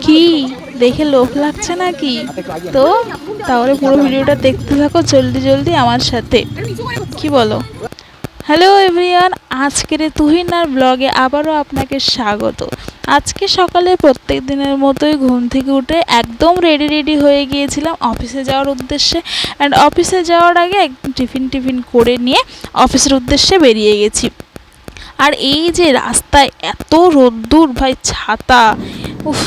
কি দেখে লোভ লাগছে নাকি? তো তাহলে পুরো ভিডিওটা দেখতে থাকো জলদি জলদি আমার সাথে, কি বলো? হ্যালো এভরিওয়ান, আজকের তুহিনার ব্লগে আবারও আপনাকে স্বাগত। আজকে সকালে প্রত্যেক দিনের মতোই ঘুম থেকে উঠে একদম রেডি হয়ে গিয়েছিলাম অফিসে যাওয়ার উদ্দেশ্যে। অ্যান্ড অফিসে যাওয়ার আগে একদম টিফিন করে নিয়ে অফিসের উদ্দেশ্যে বেরিয়ে গেছি। আর এই যে রাস্তায় এত রোদ্দুর ভাই, ছাতা উফ।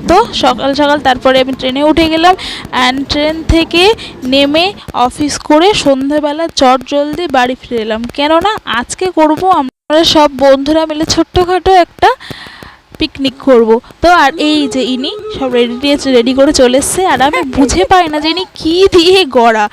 তো সকাল সকাল তারপরে আমি ট্রেনে উঠে গেলাম। অ্যান্ড ট্রেন থেকে নেমে অফিস করে সন্ধ্যাবেলা চটজলদি বাড়ি ফিরে এলাম, কেননা আজকে করব আমরা সব বন্ধুরা মিলে ছোট্টখাটো একটা পিকনিক করব। তো আর এই যে ইনি সব রেডি করে চলে এসছে, আর আমি বুঝে পাই না যে ইনি কী দিয়ে গড়া।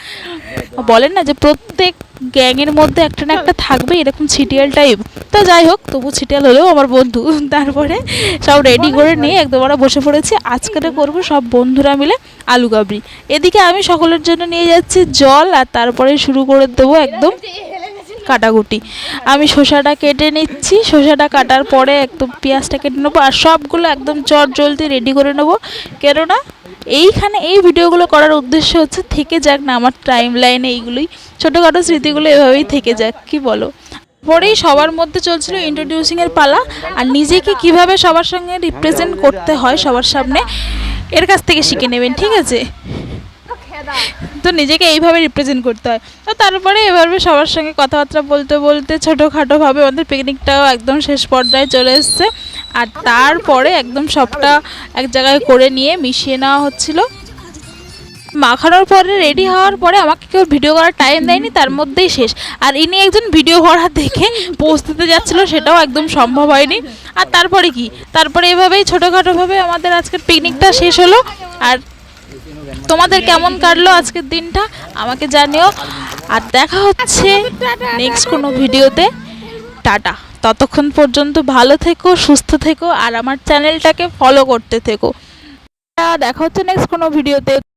বলেন না যে প্রত্যেক গ্যাংয়ের মধ্যে একটা না একটা থাকবে এরকম ছিটিয়াল টাইপ। তো যাই হোক, তবু ছিটিয়াল হলেও আমার বন্ধু। তারপরে সব রেডি করে নিয়ে একদম আমরা বসে পড়েছি। আজকে করবো সব বন্ধুরা মিলে আলু কাবড়ি। এদিকে আমি সকলের জন্য নিয়ে যাচ্ছি জল, আর তারপরে শুরু করে দেবো একদম কাটাকুটি। আমি শসাটা কেটে নিচ্ছি, শসাটা কাটার পরে একদম পেঁয়াজটা কেটে নেবো, আর সবগুলো একদম জলদি রেডি করে নেবো। কেননা এইখানে এই ভিডিওগুলো করার উদ্দেশ্য হচ্ছে থেকে যাক না আমার টাইম লাইনে এইগুলোই ছোটোখাটো স্মৃতিগুলো এভাবেই থেকে যাক, কি বলো? পরেই সবার মধ্যে চলছিল ইন্ট্রোডিউসিংয়ের পালা, আর নিজেকে কিভাবে সবার সঙ্গে রিপ্রেজেন্ট করতে হয় সবার সামনে এর কাছ থেকে শিখে নেবেন, ঠিক আছে? তো নিজেকে এইভাবে রিপ্রেজেন্ট করতে হয়। তো তারপরে এভাবে সবার সঙ্গে কথাবার্তা বলতে বলতে ছোটোখাটোভাবে আমাদের পিকনিকটাও একদম শেষ পর্যায়ে চলে এসছে। আর তারপরে একদম সবটা এক জায়গায় করে নিয়ে মিশিয়ে নেওয়া হচ্ছিল। মাখানোর পরে রেডি হওয়ার পরে আমাকে কেউ ভিডিও করার টাইম দেয়নি, তার মধ্যেই শেষ। আর ইনি একজন ভিডিও করা দেখে পোস্ট দিতে যাচ্ছিলো, সেটাও একদম সম্ভব হয়নি। আর তারপরে কি, তারপরে এভাবেই ছোটোখাটোভাবে আমাদের আজকের পিকনিকটা শেষ হলো। আর তোমাদের কেমন কাটলো আজকের দিনটা আমাকে জানিও। আর দেখা হচ্ছে নেক্সট কোনো ভিডিওতে। টাটা, ততক্ষণ পর্যন্ত ভালো থেকো, সুস্থ থেকো, আর আমার চ্যানেলটাকে ফলো করতে থেকো। দেখা হচ্ছে নেক্সট কোনো ভিডিওতে।